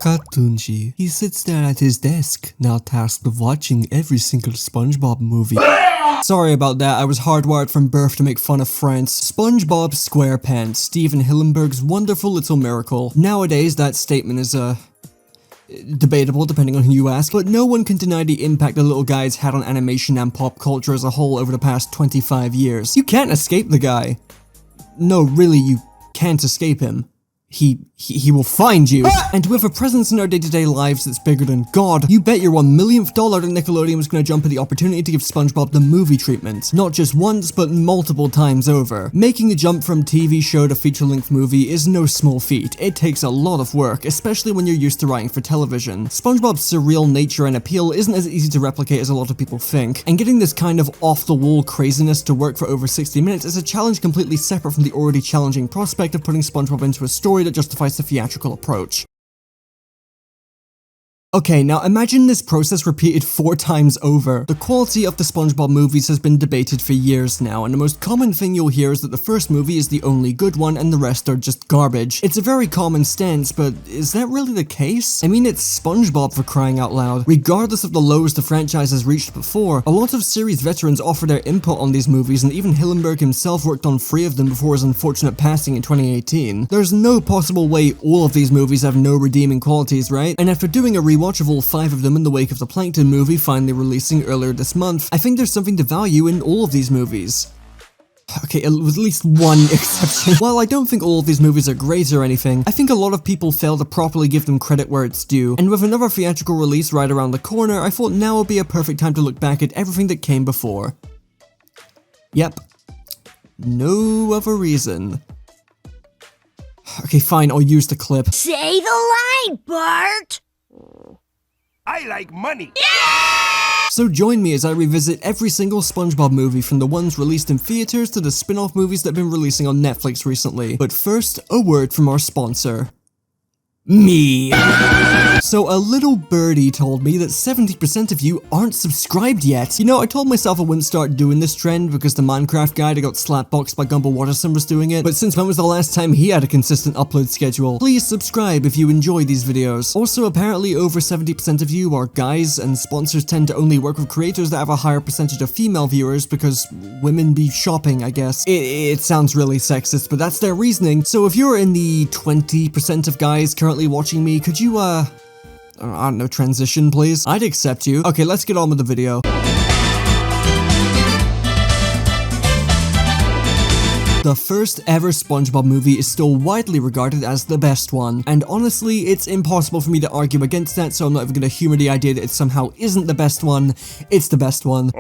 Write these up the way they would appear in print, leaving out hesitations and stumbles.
Cartoonshi. He sits there at his desk, now tasked with watching every single SpongeBob movie. Sorry about that, I was hardwired from birth to make fun of France. SpongeBob SquarePants, Steven Hillenburg's wonderful little miracle. Nowadays, that statement is, debatable depending on who you ask, but no one can deny the impact the little guy's had on animation and pop culture as a whole over the past 25 years. You can't escape the guy. No, really, you can't escape him. He will find you. And with a presence in our day-to-day lives that's bigger than God, you bet your $1 millionth that Nickelodeon was gonna jump at the opportunity to give SpongeBob the movie treatment. Not just once, but multiple times over. Making the jump from TV show to feature-length movie is no small feat. It takes a lot of work, especially when you're used to writing for television. SpongeBob's surreal nature and appeal isn't as easy to replicate as a lot of people think, and getting this kind of off-the-wall craziness to work for over 60 minutes is a challenge completely separate from the already challenging prospect of putting SpongeBob into a story that justifies the theatrical approach. Okay, now imagine this process repeated 4 times over. The quality of the SpongeBob movies has been debated for years now, and the most common thing you'll hear is that the first movie is the only good one and the rest are just garbage. It's a very common stance, but is that really the case? I mean, it's SpongeBob for crying out loud. Regardless of the lows the franchise has reached before, a lot of series veterans offer their input on these movies, and even Hillenburg himself worked on 3 of them before his unfortunate passing in 2018. There's no possible way all of these movies have no redeeming qualities, right? And after doing a rewatch of all 5 of them in the wake of the Plankton movie finally releasing earlier this month, I think there's something to value in all of these movies. Okay, with at least one exception. While I don't think all of these movies are great or anything, I think a lot of people fail to properly give them credit where it's due, and with another theatrical release right around the corner, I thought now would be a perfect time to look back at everything that came before. Yep. No other reason. Okay, fine, I'll use the clip. Say the line, Bart! I like money. Yeah! So join me as I revisit every single SpongeBob movie from the ones released in theaters to the spin-off movies that have been releasing on Netflix recently. But first, a word from our sponsor. Me. So a little birdie told me that 70% of you aren't subscribed yet. You know, I told myself I wouldn't start doing this trend because the Minecraft guy that got slapboxed by Gumball Watterson was doing it, but since when was the last time he had a consistent upload schedule? Please subscribe if you enjoy these videos. Also, apparently over 70% of you are guys, and sponsors tend to only work with creators that have a higher percentage of female viewers because women be shopping, I guess. It sounds really sexist, but that's their reasoning. So if you're in the 20% of guys currently watching me, could you, I don't know, transition, please? I'd accept you. Okay, let's get on with the video. The first ever SpongeBob movie is still widely regarded as the best one, and honestly, it's impossible for me to argue against that, so I'm not even gonna humor the idea that it somehow isn't the best one. It's the best one.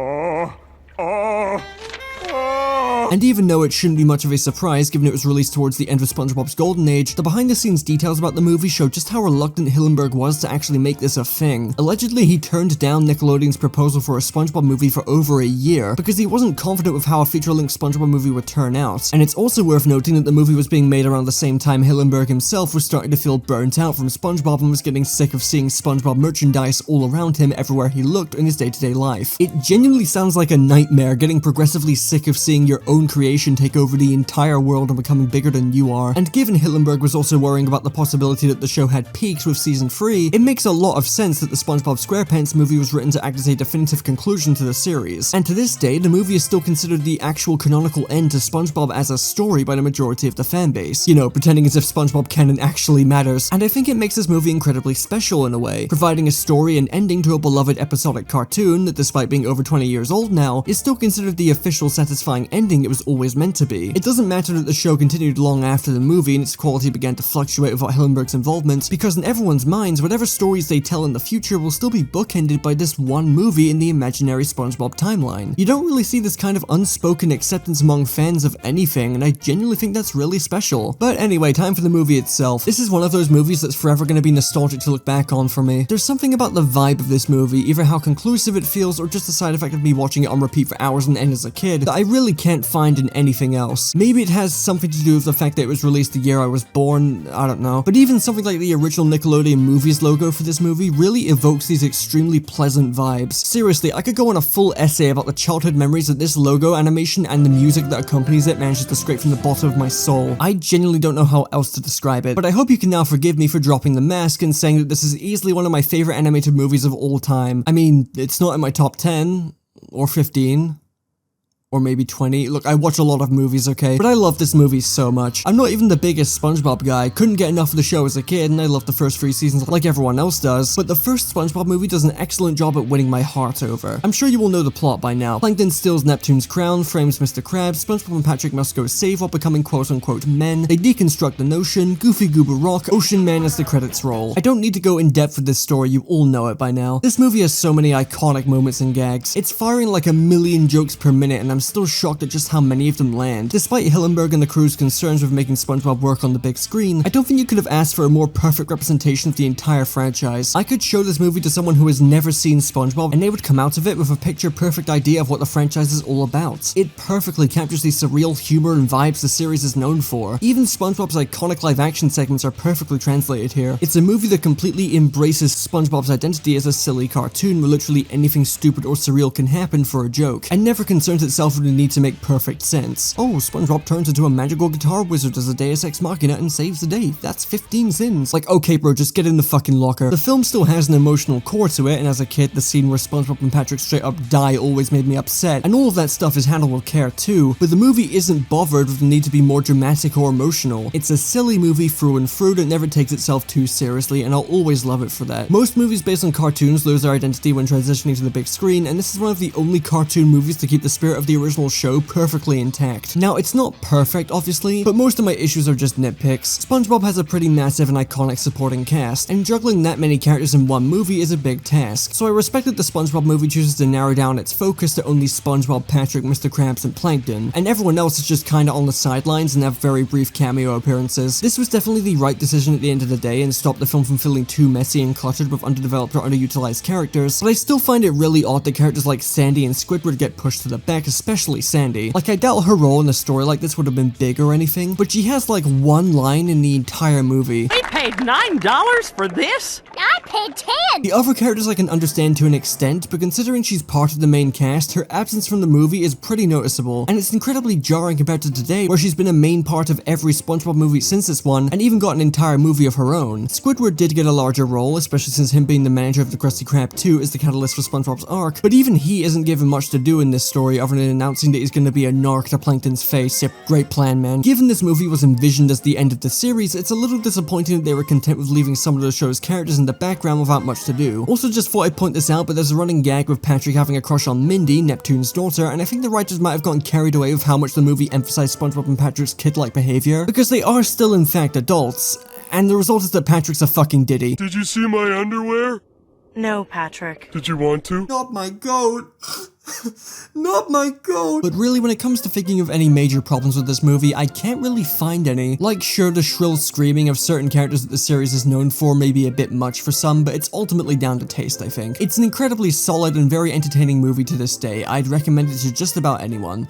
And even though it shouldn't be much of a surprise given it was released towards the end of SpongeBob's golden age, the behind-the-scenes details about the movie show just how reluctant Hillenburg was to actually make this a thing. Allegedly, he turned down Nickelodeon's proposal for a SpongeBob movie for over a year because he wasn't confident with how a feature-length SpongeBob movie would turn out. And it's also worth noting that the movie was being made around the same time Hillenburg himself was starting to feel burnt out from SpongeBob and was getting sick of seeing SpongeBob merchandise all around him everywhere he looked in his day-to-day life. It genuinely sounds like a nightmare, getting progressively sick of seeing your own creation take over the entire world and becoming bigger than you are. And given Hillenburg was also worrying about the possibility that the show had peaked with season 3, it makes a lot of sense that the SpongeBob SquarePants movie was written to act as a definitive conclusion to the series. And to this day, the movie is still considered the actual canonical end to SpongeBob as a story by the majority of the fanbase. You know, pretending as if SpongeBob canon actually matters. And I think it makes this movie incredibly special in a way, providing a story and ending to a beloved episodic cartoon that, despite being over 20 years old now, is still considered the official satisfying ending it was always meant to be. It doesn't matter that the show continued long after the movie and its quality began to fluctuate without Hillenburg's involvement, because in everyone's minds, whatever stories they tell in the future will still be bookended by this one movie in the imaginary SpongeBob timeline. You don't really see this kind of unspoken acceptance among fans of anything, and I genuinely think that's really special. But anyway, time for the movie itself. This is one of those movies that's forever going to be nostalgic to look back on for me. There's something about the vibe of this movie, either how conclusive it feels or just the side effect of me watching it on repeat for hours on end as a kid, that I really can't find find in anything else. Maybe it has something to do with the fact that it was released the year I was born, I don't know. But even something like the original Nickelodeon Movies logo for this movie really evokes these extremely pleasant vibes. Seriously, I could go on a full essay about the childhood memories that this logo animation and the music that accompanies it manages to scrape from the bottom of my soul. I genuinely don't know how else to describe it, but I hope you can now forgive me for dropping the mask and saying that this is easily one of my favorite animated movies of all time. I mean, it's not in my top 10, or 15. Or maybe 20. Look, I watch a lot of movies, okay? But I love this movie so much. I'm not even the biggest SpongeBob guy. Couldn't get enough of the show as a kid, and I loved the first 3 seasons like everyone else does. But the first SpongeBob movie does an excellent job at winning my heart over. I'm sure you will know the plot by now. Plankton steals Neptune's crown, frames Mr. Krabs, SpongeBob and Patrick must go save while becoming quote-unquote men. They deconstruct the notion, Goofy Goober rock, Ocean Man as the credits roll. I don't need to go in depth with this story, you all know it by now. This movie has so many iconic moments and gags. It's firing like a million jokes per minute, and I'm still shocked at just how many of them land. Despite Hillenburg and the crew's concerns with making SpongeBob work on the big screen, I don't think you could have asked for a more perfect representation of the entire franchise. I could show this movie to someone who has never seen SpongeBob, and they would come out of it with a picture-perfect idea of what the franchise is all about. It perfectly captures the surreal humor and vibes the series is known for. Even SpongeBob's iconic live-action segments are perfectly translated here. It's a movie that completely embraces SpongeBob's identity as a silly cartoon where literally anything stupid or surreal can happen for a joke, and never concerns itself with the need to make perfect sense. Oh, SpongeBob turns into a magical guitar wizard as a deus ex machina and saves the day. That's 15 sins. Like, okay bro, just get in the fucking locker. The film still has an emotional core to it, and as a kid, the scene where SpongeBob and Patrick straight up die always made me upset, and all of that stuff is handled with care too, but the movie isn't bothered with the need to be more dramatic or emotional. It's a silly movie through and through that never takes itself too seriously, and I'll always love it for that. Most movies based on cartoons lose their identity when transitioning to the big screen, and this is one of the only cartoon movies to keep the spirit of the original show perfectly intact. Now, it's not perfect, obviously, but most of my issues are just nitpicks. SpongeBob has a pretty massive and iconic supporting cast, and juggling that many characters in one movie is a big task, so I respect that the SpongeBob movie chooses to narrow down its focus to only SpongeBob, Patrick, Mr. Krabs, and Plankton, and everyone else is just kinda on the sidelines and have very brief cameo appearances. This was definitely the right decision at the end of the day and stopped the film from feeling too messy and cluttered with underdeveloped or underutilized characters, but I still find it really odd that characters like Sandy and Squidward get pushed to the back, especially Sandy. Like, I doubt her role in a story like this would have been big or anything, but she has like one line in the entire movie. We paid $9 for this? I paid 10. The other characters I can understand to an extent, but considering she's part of the main cast, her absence from the movie is pretty noticeable, and it's incredibly jarring compared to today, where she's been a main part of every SpongeBob movie since this one, and even got an entire movie of her own. Squidward did get a larger role, especially since him being the manager of the Krusty Krab 2 is the catalyst for SpongeBob's arc, but even he isn't given much to do in this story other than announcing that he's going to be a narc to Plankton's face. Yep, great plan, man. Given this movie was envisioned as the end of the series, it's a little disappointing that they were content with leaving some of the show's characters in the background without much to do. Also, just thought I'd point this out, but there's a running gag with Patrick having a crush on Mindy, Neptune's daughter, and I think the writers might have gotten carried away with how much the movie emphasized SpongeBob and Patrick's kid-like behavior, because they are still in fact adults, and the result is that Patrick's a fucking diddy. Did you see my underwear? No, Patrick. Did you want to? Not my goat. Not my goat. But really, when it comes to thinking of any major problems with this movie, I can't really find any. Like, sure, the shrill screaming of certain characters that the series is known for may be a bit much for some, but it's ultimately down to taste, I think. It's an incredibly solid and very entertaining movie to this day. I'd recommend it to just about anyone.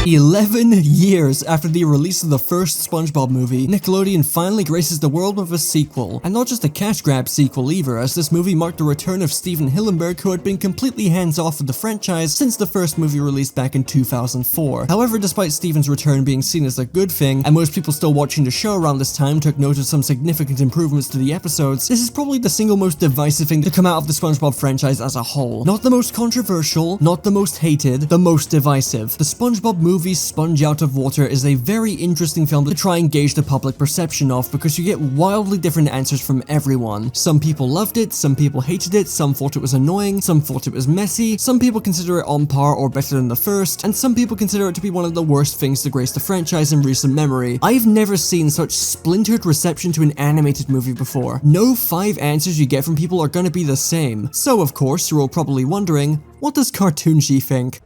11 years after the release of the first SpongeBob movie, Nickelodeon finally graces the world with a sequel. And not just a cash grab sequel either, as this movie marked the return of Steven Hillenburg, who had been completely hands-off with the franchise since the first movie released back in 2004. However, despite Steven's return being seen as a good thing, and most people still watching the show around this time took note of some significant improvements to the episodes, this is probably the single most divisive thing to come out of the SpongeBob franchise as a whole. Not the most controversial, not the most hated, the most divisive. The SpongeBob movie Sponge Out of Water is a very interesting film to try and gauge the public perception of, because you get wildly different answers from everyone. Some people loved it, some people hated it, some thought it was annoying, some thought it was messy, some people consider it on par or better than the first, and some people consider it to be one of the worst things to grace the franchise in recent memory. I've never seen such splintered reception to an animated movie before. No 5 answers you get from people are gonna be the same. So of course, you're all probably wondering, what does Cartoonshi think?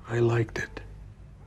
I liked it.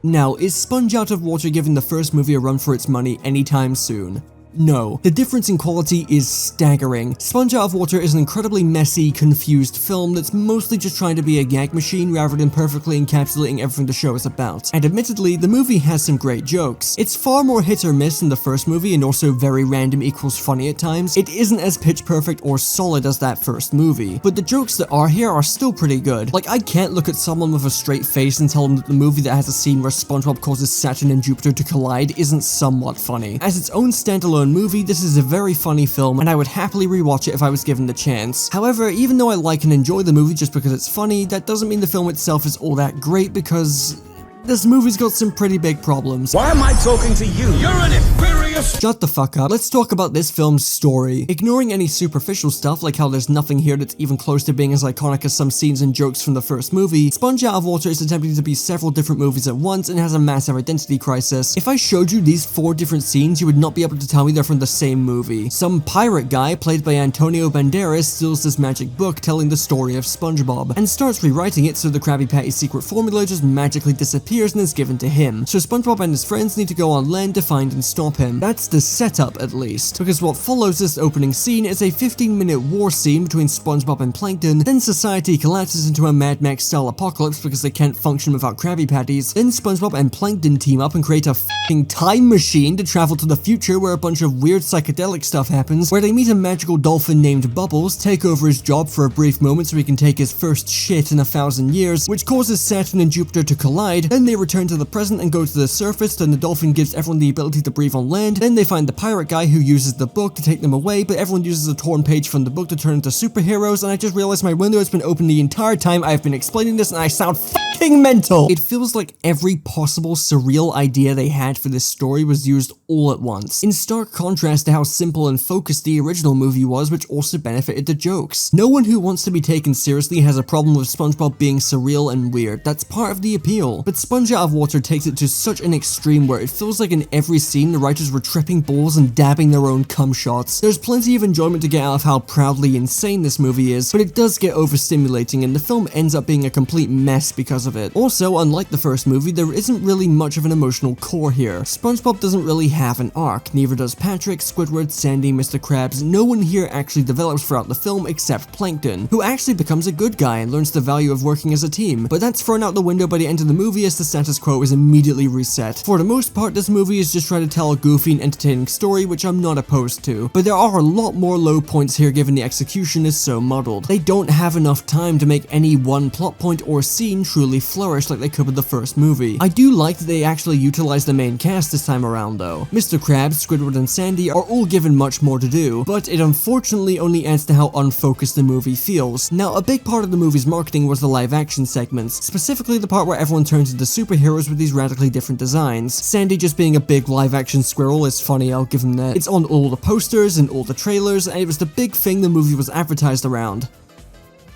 Now, is Sponge Out of Water giving the first movie a run for its money anytime soon? No. The difference in quality is staggering. Sponge Out of Water is an incredibly messy, confused film that's mostly just trying to be a gag machine rather than perfectly encapsulating everything the show is about. And admittedly, the movie has some great jokes. It's far more hit or miss than the first movie and also very random equals funny at times. It isn't as pitch perfect or solid as that first movie, but the jokes that are here are still pretty good. Like, I can't look at someone with a straight face and tell them that the movie that has a scene where SpongeBob causes Saturn and Jupiter to collide isn't somewhat funny. As its own standalone movie, this is a very funny film, and I would happily rewatch it if I was given the chance. However, even though I like and enjoy the movie just because it's funny, that doesn't mean the film itself is all that great, because this movie's got some pretty big problems. Why am I talking to you? You're an inferior... Shut the fuck up. Let's talk about this film's story. Ignoring any superficial stuff, like how there's nothing here that's even close to being as iconic as some scenes and jokes from the first movie, Sponge Out of Water is attempting to be several different movies at once and has a massive identity crisis. If I showed you these 4 different scenes, you would not be able to tell me they're from the same movie. Some pirate guy, played by Antonio Banderas, steals this magic book telling the story of SpongeBob, and starts rewriting it so the Krabby Patty's secret formula just magically disappears and is given to him. So SpongeBob and his friends need to go on land to find and stop him. That's the setup, at least, because what follows this opening scene is a 15-minute war scene between SpongeBob and Plankton, then society collapses into a Mad Max-style apocalypse because they can't function without Krabby Patties, then SpongeBob and Plankton team up and create a f***ing time machine to travel to the future where a bunch of weird psychedelic stuff happens, where they meet a magical dolphin named Bubbles, take over his job for a brief moment so he can take his first shit in 1,000 years, which causes Saturn and Jupiter to collide, then they return to the present and go to the surface, then the dolphin gives everyone the ability to breathe on land, then they find the pirate guy who uses the book to take them away, but everyone uses a torn page from the book to turn into superheroes, and I just realized my window has been open the entire time I've been explaining this and I sound fucking mental! It feels like every possible surreal idea they had for this story was used all at once, in stark contrast to how simple and focused the original movie was, which also benefited the jokes. No one who wants to be taken seriously has a problem with SpongeBob being surreal and weird. That's part of the appeal. But Sponge Out of Water takes it to such an extreme where it feels like in every scene the writers were tripping balls and dabbing their own cum shots. There's plenty of enjoyment to get out of how proudly insane this movie is, but it does get overstimulating and the film ends up being a complete mess because of it. Also, unlike the first movie, there isn't really much of an emotional core here. SpongeBob doesn't really have an arc, neither does Patrick, Squidward, Sandy, Mr. Krabs. No one here actually develops throughout the film except Plankton, who actually becomes a good guy and learns the value of working as a team, but that's thrown out the window by the end of the movie as the status quo is immediately reset. For the most part, this movie is just trying to tell a goofy and entertaining story, which I'm not opposed to, but there are a lot more low points here given the execution is so muddled. They don't have enough time to make any one plot point or scene truly flourish like they could with the first movie. I do like that they actually utilize the main cast this time around though. Mr. Krabs, Squidward, and Sandy are all given much more to do, but it unfortunately only adds to how unfocused the movie feels. Now, a big part of the movie's marketing was the live action segments, specifically the part where everyone turns into superheroes with these radically different designs. Sandy just being a big live action squirrel is funny, I'll give him that. It's on all the posters and all the trailers, and it was the big thing the movie was advertised around.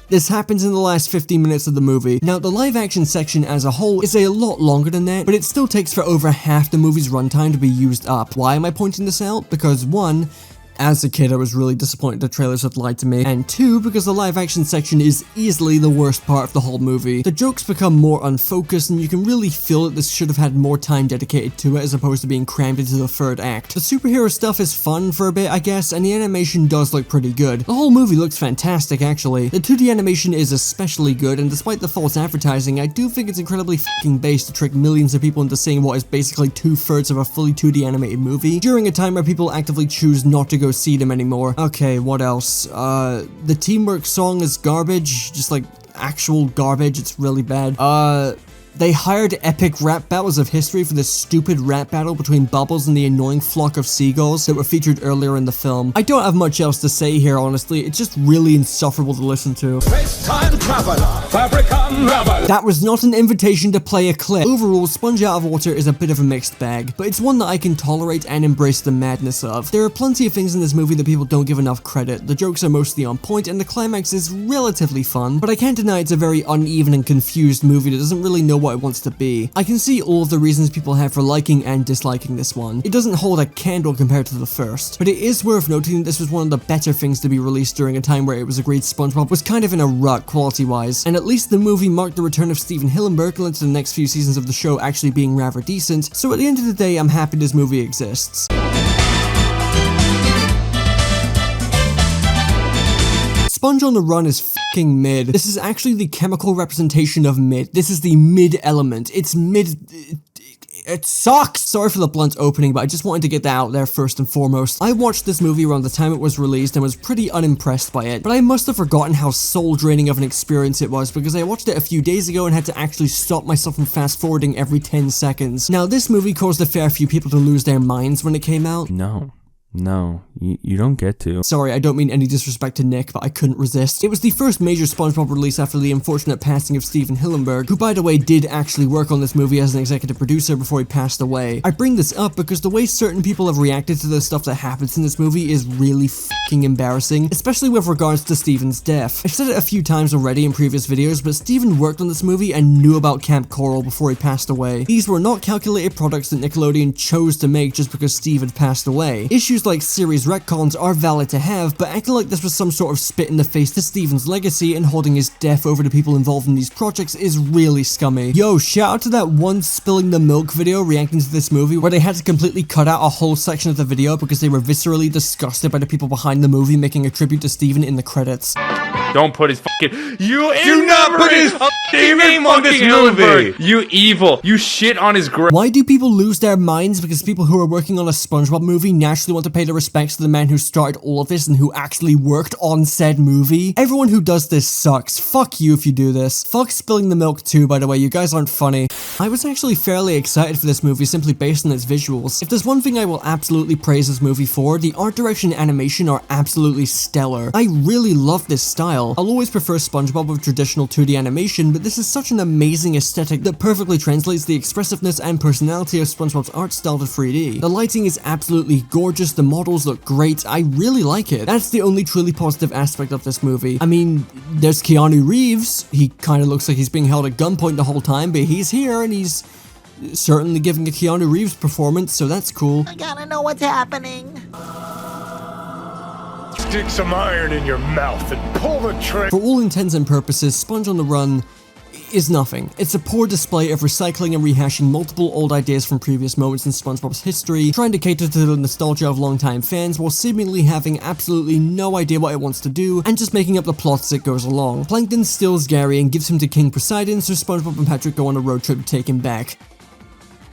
This happens in the last 15 minutes of the movie. Now, the live action section as a whole is a lot longer than that, but it still takes for over half the movie's runtime to be used up. Why am I pointing this out? Because 1, as a kid, I was really disappointed the trailers had lied to me, and 2, because the live action section is easily the worst part of the whole movie. The jokes become more unfocused, and you can really feel that this should have had more time dedicated to it as opposed to being crammed into the third act. The superhero stuff is fun for a bit, I guess, and the animation does look pretty good. The whole movie looks fantastic, actually. The 2D animation is especially good, and despite the false advertising, I do think it's incredibly f***ing base to trick millions of people into seeing what is basically 2/3 of a fully 2D animated movie, during a time where people actively choose not to go see them anymore. Okay, what else? The Teamwork song is garbage, just like actual garbage, it's really bad. They hired epic rap battles of history for this stupid rap battle between Bubbles and the annoying flock of seagulls that were featured earlier in the film. I don't have much else to say here, honestly. It's just really insufferable to listen to. Space-time traveler, fabric unravel. That was not an invitation to play a clip. Overall, Sponge Out of Water is a bit of a mixed bag, but it's one that I can tolerate and embrace the madness of. There are plenty of things in this movie that people don't give enough credit. The jokes are mostly on point, and the climax is relatively fun, but I can't deny it's a very uneven and confused movie that doesn't really know what it wants to be. I can see all of the reasons people have for liking and disliking this one. It doesn't hold a candle compared to the first, but it is worth noting that this was one of the better things to be released during a time where it was agreed SpongeBob was kind of in a rut quality-wise, and at least the movie marked the return of Stephen Hillenburg and led to the next few seasons of the show actually being rather decent, so at the end of the day, I'm happy this movie exists. Sponge on the Run is fucking mid. This is actually the chemical representation of mid. This is the mid element. It's mid... It sucks! Sorry for the blunt opening, but I just wanted to get that out there first and foremost. I watched this movie around the time it was released and was pretty unimpressed by it, but I must have forgotten how soul-draining of an experience it was because I watched it a few days ago and had to actually stop myself from fast-forwarding every 10 seconds. Now, this movie caused a fair few people to lose their minds when it came out. No, you don't get to. Sorry, I don't mean any disrespect to Nick, but I couldn't resist. It was the first major SpongeBob release after the unfortunate passing of Steven Hillenburg, who by the way did actually work on this movie as an executive producer before he passed away. I bring this up because the way certain people have reacted to the stuff that happens in this movie is really fucking embarrassing, especially with regards to Steven's death. I've said it a few times already in previous videos, but Steven worked on this movie and knew about Camp Coral before he passed away. These were not calculated products that Nickelodeon chose to make just because Steve had passed away. Issues like series retcons are valid to have, but acting like this was some sort of spit in the face to Steven's legacy and holding his death over the people involved in these projects is really scummy. Yo, shout out to that one spilling the milk video reacting to this movie where they had to completely cut out a whole section of the video because they were viscerally disgusted by the people behind the movie making a tribute to Steven in the credits. Don't put his fucking... Do not put his name on this movie! You evil! You shit on his grave! Why do people lose their minds? Because people who are working on a SpongeBob movie naturally want to pay the respects to the man who started all of this and who actually worked on said movie. Everyone who does this sucks. Fuck you if you do this. Fuck spilling the milk too, by the way. You guys aren't funny. I was actually fairly excited for this movie simply based on its visuals. If there's one thing I will absolutely praise this movie for, the art direction and animation are absolutely stellar. I really love this style. I'll always prefer SpongeBob with traditional 2D animation, but this is such an amazing aesthetic that perfectly translates the expressiveness and personality of SpongeBob's art style to 3D. The lighting is absolutely gorgeous, the models look great, I really like it. That's the only truly positive aspect of this movie. I mean, there's Keanu Reeves. He kind of looks like he's being held at gunpoint the whole time, but he's here and he's certainly giving a Keanu Reeves performance, so that's cool. I gotta know what's happening. Stick some iron in your mouth and pull the trigger. For all intents and purposes, Sponge on the Run is nothing. It's a poor display of recycling and rehashing multiple old ideas from previous moments in SpongeBob's history, trying to cater to the nostalgia of longtime fans while seemingly having absolutely no idea what it wants to do and just making up the plot as it goes along. Plankton steals Gary and gives him to King Poseidon, so SpongeBob and Patrick go on a road trip to take him back.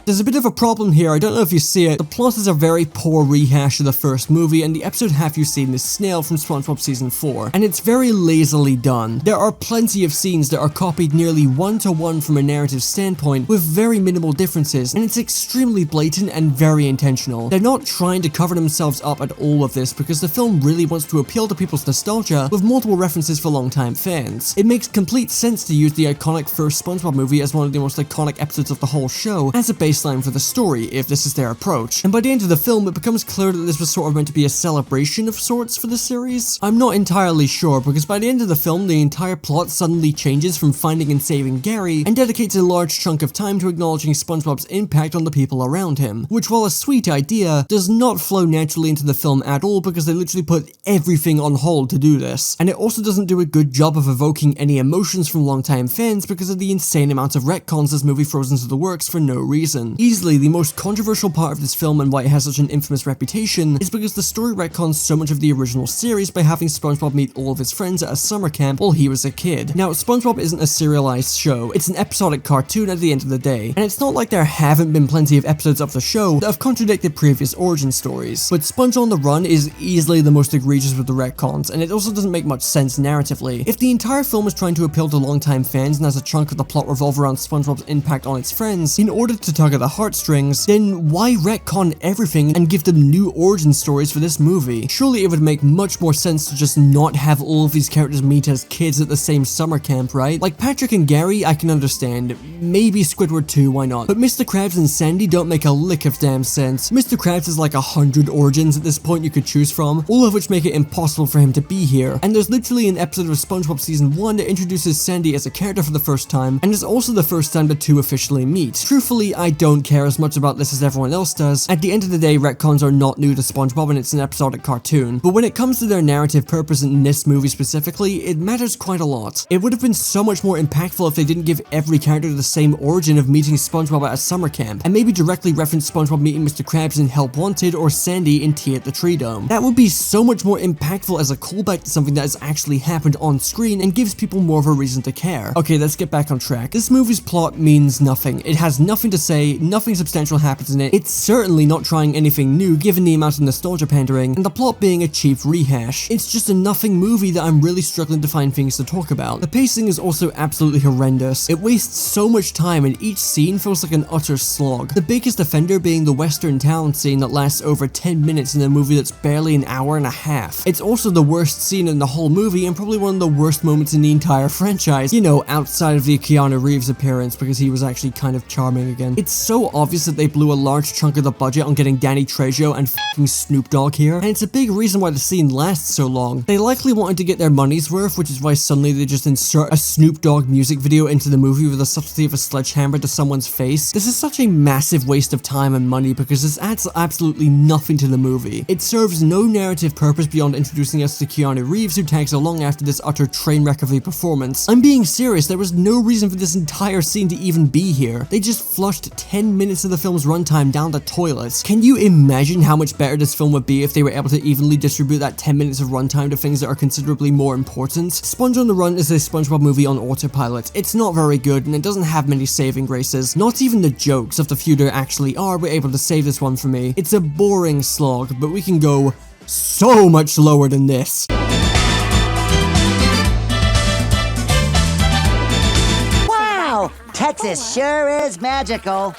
There's a bit of a problem here, I don't know if you see it. The plot is a very poor rehash of the first movie, and the episode Have You Seen This Snail from SpongeBob Season 4, and it's very lazily done. There are plenty of scenes that are copied nearly one-to-one from a narrative standpoint with very minimal differences, and it's extremely blatant and very intentional. They're not trying to cover themselves up at all with this because the film really wants to appeal to people's nostalgia with multiple references for longtime fans. It makes complete sense to use the iconic first SpongeBob movie as one of the most iconic episodes of the whole show as a baseline for the story, if this is their approach. And by the end of the film, it becomes clear that this was sort of meant to be a celebration of sorts for the series. I'm not entirely sure, because by the end of the film, the entire plot suddenly changes from finding and saving Gary, and dedicates a large chunk of time to acknowledging SpongeBob's impact on the people around him, which, while a sweet idea, does not flow naturally into the film at all because they literally put everything on hold to do this. And it also doesn't do a good job of evoking any emotions from longtime fans because of the insane amounts of retcons this movie throws into the works for no reason. Easily the most controversial part of this film and why it has such an infamous reputation is because the story retcons so much of the original series by having SpongeBob meet all of his friends at a summer camp while he was a kid. Now, SpongeBob isn't a serialized show, it's an episodic cartoon at the end of the day, and it's not like there haven't been plenty of episodes of the show that have contradicted previous origin stories, but Sponge on the Run is easily the most egregious with the retcons, and it also doesn't make much sense narratively. If the entire film is trying to appeal to longtime fans and has a chunk of the plot revolve around SpongeBob's impact on its friends, in order to tug at the heartstrings, then why retcon everything and give them new origin stories for this movie? Surely it would make much more sense to just not have all of these characters meet as kids at the same summer camp, right? Like Patrick and Gary, I can understand. Maybe Squidward too, why not? But Mr. Krabs and Sandy don't make a lick of damn sense. Mr. Krabs has like 100 origins at this point you could choose from, all of which make it impossible for him to be here. And there's literally an episode of SpongeBob Season 1 that introduces Sandy as a character for the first time, and it's also the first time the two officially meet. Truthfully, I don't care as much about this as everyone else does. At the end of the day, retcons are not new to SpongeBob and it's an episodic cartoon. But when it comes to their narrative purpose in this movie specifically, it matters quite a lot. It would have been so much more impactful if they didn't give every character the same origin of meeting SpongeBob at a summer camp, and maybe directly reference SpongeBob meeting Mr. Krabs in Help Wanted or Sandy in Tea at the Tree Dome. That would be so much more impactful as a callback to something that has actually happened on screen and gives people more of a reason to care. Okay, let's get back on track. This movie's plot means nothing. It has nothing to say, nothing substantial happens in it. It's certainly not trying anything new given the amount of nostalgia pandering, and the plot being a cheap rehash. It's just a nothing movie that I'm really struggling to find things to talk about. The pacing is also absolutely horrendous. It wastes so much time and each scene feels like an utter slog. The biggest offender being the Western town scene that lasts over 10 minutes in a movie that's barely an hour and a half. It's also the worst scene in the whole movie and probably one of the worst moments in the entire franchise, you know, outside of the Keanu Reeves appearance because he was actually kind of charming again. It's so obvious that they blew a large chunk of the budget on getting Danny Trejo and f***ing Snoop Dogg here, and it's a big reason why the scene lasts so long. They likely wanted to get their money's worth, which is why suddenly they just insert a Snoop Dogg music video into the movie with the subtlety of a sledgehammer to someone's face. This is such a massive waste of time and money because this adds absolutely nothing to the movie. It serves no narrative purpose beyond introducing us to Keanu Reeves, who tags along after this utter train wreck of a performance. I'm being serious, there was no reason for this entire scene to even be here. They just flushed 10 minutes of the film's runtime down the toilet. Can you imagine how much better this film would be if they were able to evenly distribute that 10 minutes of runtime to things that are considerably more important? Sponge on the Run is a SpongeBob movie on autopilot. It's not very good and it doesn't have many saving graces. Not even the jokes of the few there actually are were able to save this one for me. It's a boring slog, but we can go so much lower than this. Wow, Texas sure is magical.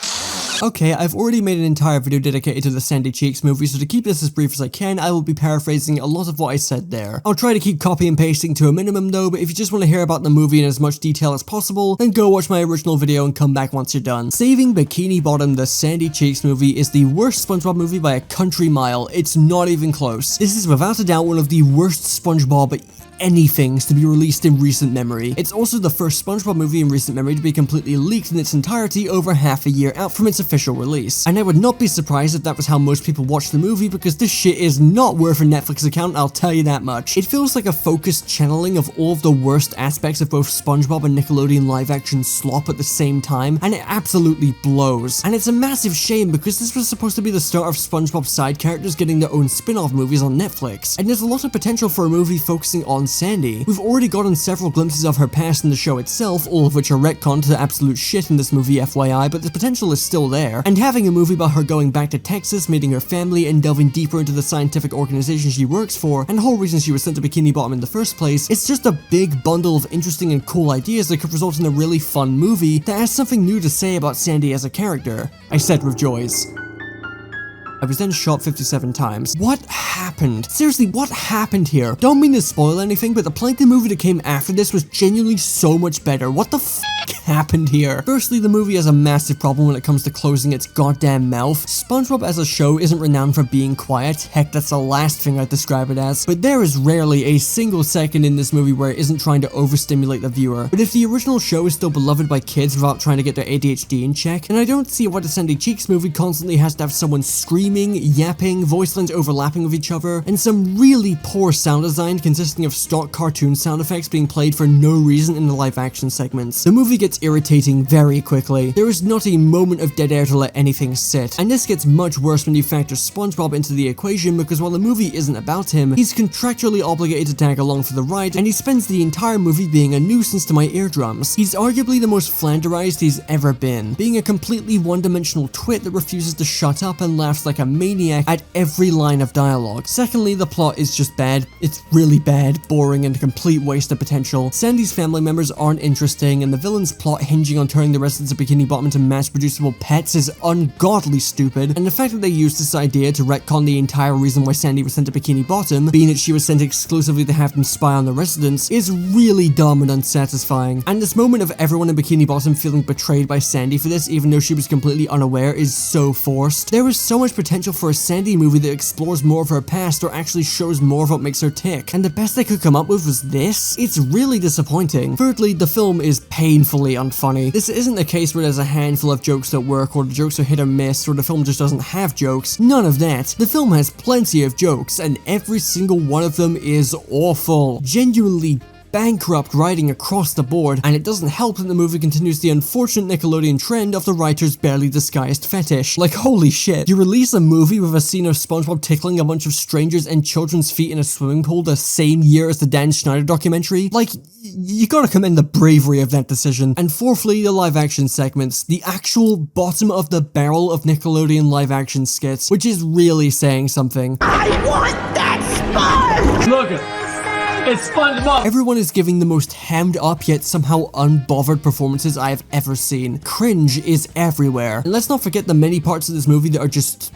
Okay, I've already made an entire video dedicated to the Sandy Cheeks movie, so to keep this as brief as I can, I will be paraphrasing a lot of what I said there. I'll try to keep copy and pasting to a minimum though, but if you just want to hear about the movie in as much detail as possible, then go watch my original video and come back once you're done. Saving Bikini Bottom, the Sandy Cheeks movie, is the worst SpongeBob movie by a country mile. It's not even close. This is without a doubt one of the worst SpongeBob anythings to be released in recent memory. It's also the first SpongeBob movie in recent memory to be completely leaked in its entirety over half a year out from its official release. And I would not be surprised if that was how most people watched the movie because this shit is not worth a Netflix account, I'll tell you that much. It feels like a focused channeling of all of the worst aspects of both SpongeBob and Nickelodeon live action slop at the same time, and it absolutely blows. And it's a massive shame because this was supposed to be the start of SpongeBob's side characters getting their own spin-off movies on Netflix, and there's a lot of potential for a movie focusing on Sandy. We've already gotten several glimpses of her past in the show itself, all of which are retconned to absolute shit in this movie FYI, but the potential is still there, and having a movie about her going back to Texas, meeting her family, and delving deeper into the scientific organization she works for, and the whole reason she was sent to Bikini Bottom in the first place, it's just a big bundle of interesting and cool ideas that could result in a really fun movie that has something new to say about Sandy as a character. I said with joys. I was then shot 57 times. What happened? Seriously, what happened here? Don't mean to spoil anything, but the Plankton movie that came after this was genuinely so much better. What the f*** happened here? Firstly, the movie has a massive problem when it comes to closing its goddamn mouth. SpongeBob as a show isn't renowned for being quiet. Heck, that's the last thing I'd describe it as. But there is rarely a single second in this movie where it isn't trying to overstimulate the viewer. But if the original show is still beloved by kids without trying to get their ADHD in check, then I don't see why the Sandy Cheeks movie constantly has to have someone screaming, yapping, voice lines overlapping with each other, and some really poor sound design consisting of stock cartoon sound effects being played for no reason in the live action segments. The movie gets irritating very quickly. There is not a moment of dead air to let anything sit, and this gets much worse when you factor SpongeBob into the equation because while the movie isn't about him, he's contractually obligated to tag along for the ride, and he spends the entire movie being a nuisance to my eardrums. He's arguably the most flanderized he's ever been, being a completely one-dimensional twit that refuses to shut up and laughs like a maniac at every line of dialogue. Secondly, the plot is just bad. It's really bad, boring, and a complete waste of potential. Sandy's family members aren't interesting, and the villain's plot hinging on turning the residents of Bikini Bottom into mass-producible pets is ungodly stupid, and the fact that they used this idea to retcon the entire reason why Sandy was sent to Bikini Bottom, being that she was sent exclusively to have them spy on the residents, is really dumb and unsatisfying. And this moment of everyone in Bikini Bottom feeling betrayed by Sandy for this, even though she was completely unaware, is so forced. There is so much potential for a Sandy movie that explores more of her past or actually shows more of what makes her tick, and the best they could come up with was this? It's really disappointing. Thirdly, the film is painfully really unfunny. This isn't a case where there's a handful of jokes that work, or the jokes are hit or miss, or the film just doesn't have jokes. None of that. The film has plenty of jokes, and every single one of them is awful. Genuinely bankrupt writing across the board, and it doesn't help that the movie continues the unfortunate Nickelodeon trend of the writer's barely disguised fetish. Like, holy shit, you release a movie with a scene of SpongeBob tickling a bunch of strangers and children's feet in a swimming pool the same year as the Dan Schneider documentary? Like, you gotta commend the bravery of that decision. And fourthly, the live action segments, the actual bottom of the barrel of Nickelodeon live action skits, which is really saying something. I want that sponge! Look, it's SpongeBob! Everyone is giving the most hammed up yet somehow unbothered performances I have ever seen. Cringe is everywhere. And let's not forget the many parts of this movie that are just...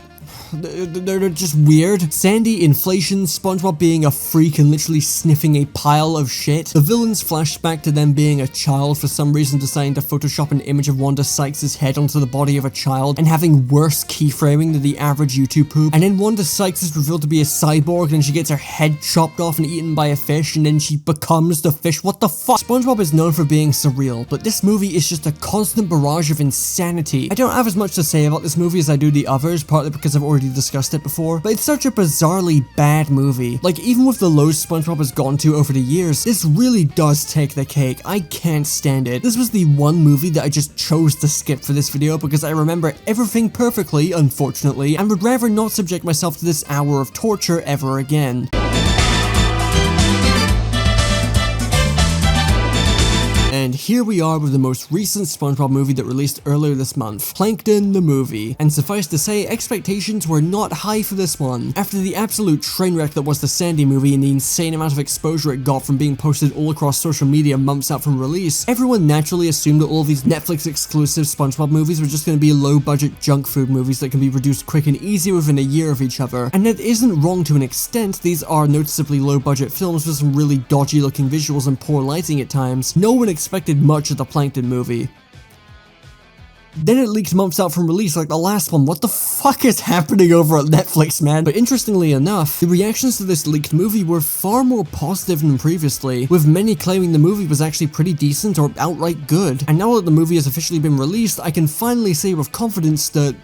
they're just weird. Sandy, inflation, SpongeBob being a freak and literally sniffing a pile of shit. The villains flash back to them being a child for some reason, deciding to Photoshop an image of Wanda Sykes' head onto the body of a child and having worse keyframing than the average YouTube poop. And then Wanda Sykes is revealed to be a cyborg and she gets her head chopped off and eaten by a fish and then she becomes the fish. What the fuck? SpongeBob is known for being surreal, but this movie is just a constant barrage of insanity. I don't have as much to say about this movie as I do the others, partly because I've already discussed it before, but it's such a bizarrely bad movie. Like, even with the lows SpongeBob has gone to over the years, this really does take the cake. I can't stand it. This was the one movie that I just chose to skip for this video because I remember everything perfectly, unfortunately, and would rather not subject myself to this hour of torture ever again. And here we are with the most recent SpongeBob movie that released earlier this month, Plankton the Movie. And suffice to say, expectations were not high for this one. After the absolute train wreck that was the Sandy movie and the insane amount of exposure it got from being posted all across social media months out from release, everyone naturally assumed that all of these Netflix exclusive SpongeBob movies were just going to be low budget junk food movies that can be produced quick and easy within a year of each other. And that isn't wrong to an extent. These are noticeably low budget films with some really dodgy looking visuals and poor lighting at times. No one expected much of the Plankton movie. Then it leaked months out from release like the last one. What the fuck is happening over at Netflix, man? But interestingly enough, the reactions to this leaked movie were far more positive than previously, with many claiming the movie was actually pretty decent or outright good. And now that the movie has officially been released, I can finally say with confidence that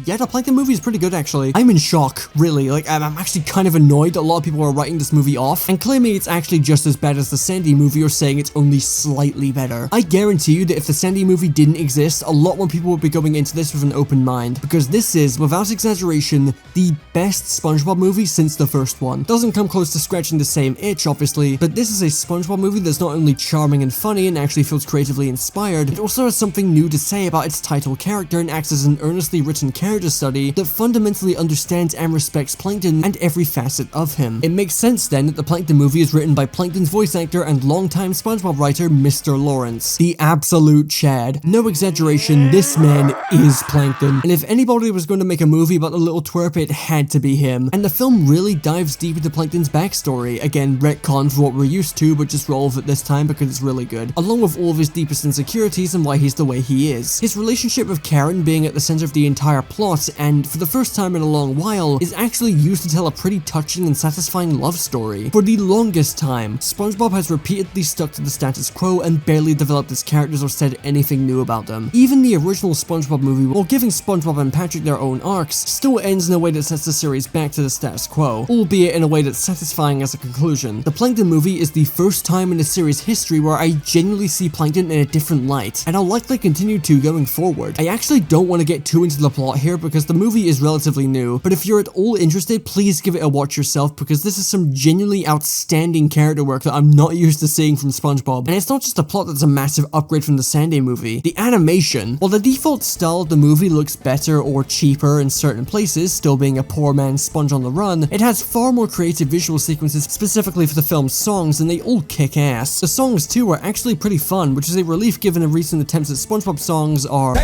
yeah, the Plankton movie is pretty good actually. I'm in shock, really. Like, I'm actually kind of annoyed that a lot of people are writing this movie off and claiming it's actually just as bad as the Sandy movie or saying it's only slightly better. I guarantee you that if the Sandy movie didn't exist, a lot more people would be going into this with an open mind, because this is, without exaggeration, the best SpongeBob movie since the first one. Doesn't come close to scratching the same itch, obviously, but this is a SpongeBob movie that's not only charming and funny and actually feels creatively inspired, it also has something new to say about its title character and acts as an earnestly written character study that fundamentally understands and respects Plankton and every facet of him. It makes sense then that the Plankton movie is written by Plankton's voice actor and longtime SpongeBob writer Mr. Lawrence, the absolute Chad. No exaggeration, this man is Plankton, and if anybody was going to make a movie about the little twerp, it had to be him. And the film really dives deep into Plankton's backstory, again retcon for what we're used to, but just roll with it this time because it's really good, along with all of his deepest insecurities and why he's the way he is. His relationship with Karen being at the center of the entire plot, and for the first time in a long while, is actually used to tell a pretty touching and satisfying love story. For the longest time, SpongeBob has repeatedly stuck to the status quo and barely developed his characters or said anything new about them. Even the original SpongeBob movie, while giving SpongeBob and Patrick their own arcs, still ends in a way that sets the series back to the status quo, albeit in a way that's satisfying as a conclusion. The Plankton movie is the first time in the series' history where I genuinely see Plankton in a different light, and I'll likely continue to going forward. I actually don't want to get too into the plot here because the movie is relatively new, but if you're at all interested, please give it a watch yourself because this is some genuinely outstanding character work that I'm not used to seeing from SpongeBob. And it's not just the plot that's a massive upgrade from the Sandy movie. The animation, while the default style of the movie looks better or cheaper in certain places, still being a poor man's Sponge on the Run, it has far more creative visual sequences specifically for the film's songs, and they all kick ass. The songs too are actually pretty fun, which is a relief given the recent attempts at SpongeBob songs are...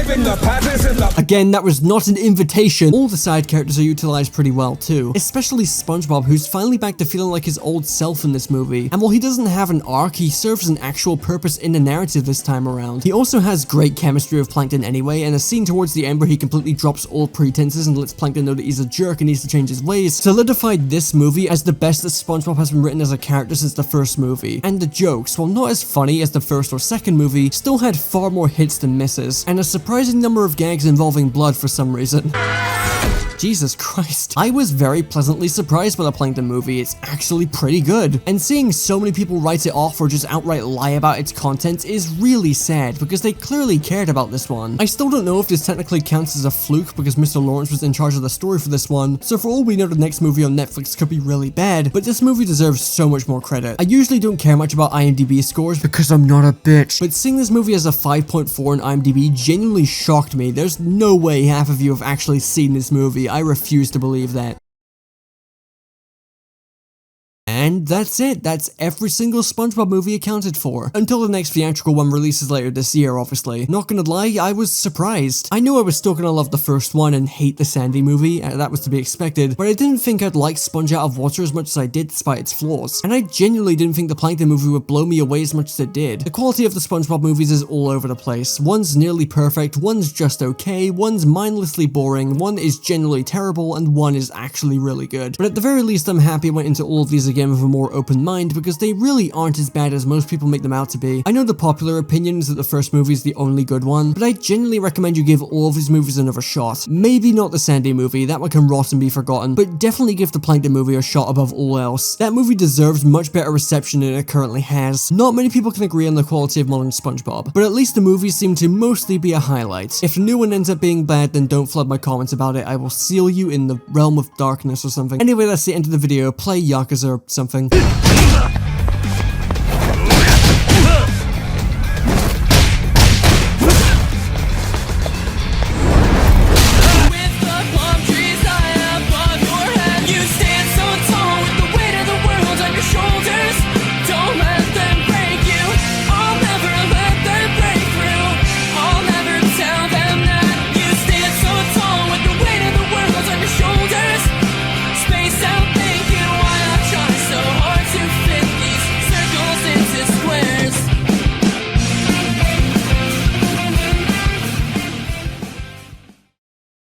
Again, that was not what an invitation. All the side characters are utilized pretty well too, especially SpongeBob, who's finally back to feeling like his old self in this movie. And while he doesn't have an arc, he serves an actual purpose in the narrative this time around. He also has great chemistry with Plankton anyway, and a scene towards the end where he completely drops all pretenses and lets Plankton know that he's a jerk and needs to change his ways solidified this movie as the best that SpongeBob has been written as a character since the first movie. And the jokes, while not as funny as the first or second movie, still had far more hits than misses, and a surprising number of gags involving blood for some reason. Jesus Christ. I was very pleasantly surprised by the Plankton movie. It's actually pretty good. And seeing so many people write it off or just outright lie about its content is really sad because they clearly cared about this one. I still don't know if this technically counts as a fluke because Mr. Lawrence was in charge of the story for this one, so for all we know the next movie on Netflix could be really bad, but this movie deserves so much more credit. I usually don't care much about IMDb scores because I'm not a bitch, but seeing this movie as a 5.4 on IMDb genuinely shocked me. There's no way half of you have actually seen this movie. I refuse to believe that. And that's it. That's every single SpongeBob movie accounted for. Until the next theatrical one releases later this year, obviously. Not gonna lie, I was surprised. I knew I was still gonna love the first one and hate the Sandy movie, that was to be expected, but I didn't think I'd like Sponge Out of Water as much as I did despite its flaws. And I genuinely didn't think the Plankton movie would blow me away as much as it did. The quality of the SpongeBob movies is all over the place. One's nearly perfect, one's just okay, one's mindlessly boring, one is genuinely terrible, and one is actually really good. But at the very least, I'm happy I went into all of these again with a more open mind because they really aren't as bad as most people make them out to be. I know the popular opinion is that the first movie is the only good one, but I genuinely recommend you give all of these movies another shot. Maybe not the Sandy movie, that one can rot and be forgotten, but definitely give the Plankton movie a shot above all else. That movie deserves much better reception than it currently has. Not many people can agree on the quality of modern SpongeBob, but at least the movies seem to mostly be a highlight. If the new one ends up being bad, then don't flood my comments about it. I will seal you in the realm of darkness or something. Anyway, that's the end of the video. Play Yakuza or something.